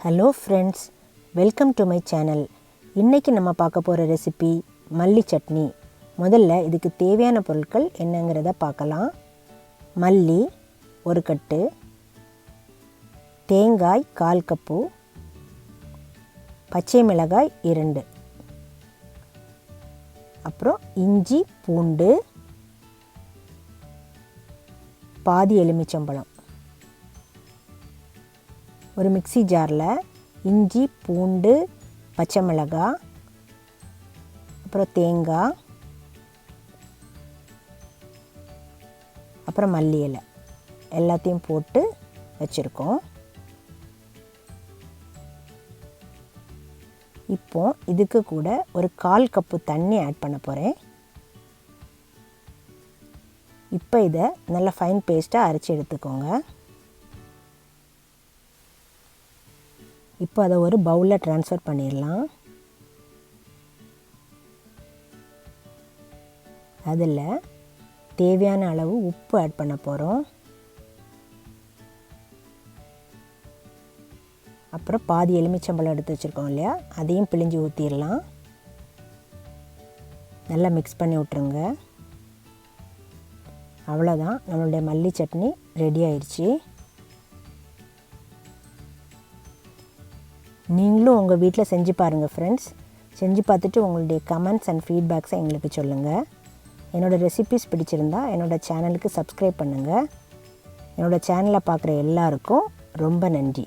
Hello friends, welcome to my channel. இன்றைக்கி நம்ம பார்க்க போகிற ரெசிபி மல்லி சட்னி. முதல்ல இதுக்கு தேவையான பொருட்கள் என்னங்கிறத பார்க்கலாம். மல்லி 1 கட்டு, தேங்காய் 1/4 கப்பு, பச்சை மிளகாய் 2, அப்புறம் இஞ்சி பூண்டு பாதி எலுமிச்சம்பழம். ஒரு மிக்ஸி ஜாரில் இஞ்சி பூண்டு பச்சை மிளகாய் அப்புறம் தேங்காய் அப்புறம் மல்லி இலை எல்லாத்தையும் போட்டு வச்சுருக்கோம். இப்போ இதுக்கு கூட ஒரு 1/4 கப்பு தண்ணி ஆட் பண்ண போகிறேன். இப்போ இதை நல்லா ஃபைன் பேஸ்ட்டாக அரைச்சி எடுத்துக்கோங்க. இப்போ அதை ஒரு பவுலில் ட்ரான்ஸ்ஃபர் பண்ணிடலாம். அதில் தேவையான அளவு உப்பு ஆட் பண்ண போகிறோம். அப்புறம் பாதி எலுமிச்சம்பழம் எடுத்து வச்சுருக்கோம் இல்லையா, அதையும் பிழிஞ்சு ஊற்றிடலாம். நல்லா மிக்ஸ் பண்ணி விட்ருங்க. அவ்வளோதான், நம்மளுடைய மல்லி சட்னி ரெடி ஆயிடுச்சு. நீங்களும் உங்கள் வீட்டில் செஞ்சு பாருங்கள் ஃப்ரெண்ட்ஸ். செஞ்சு பார்த்துட்டு உங்களுடைய கமெண்ட்ஸ் அண்ட் ஃபீட்பேக்ஸை எங்களுக்கு சொல்லுங்கள். என்னோடய ரெசிபீஸ் பிடிச்சிருந்தா என்னோடய சேனலுக்கு சப்ஸ்கிரைப் பண்ணுங்கள். என்னோடய சேனலை பார்க்குற எல்லாருக்கும் ரொம்ப நன்றி.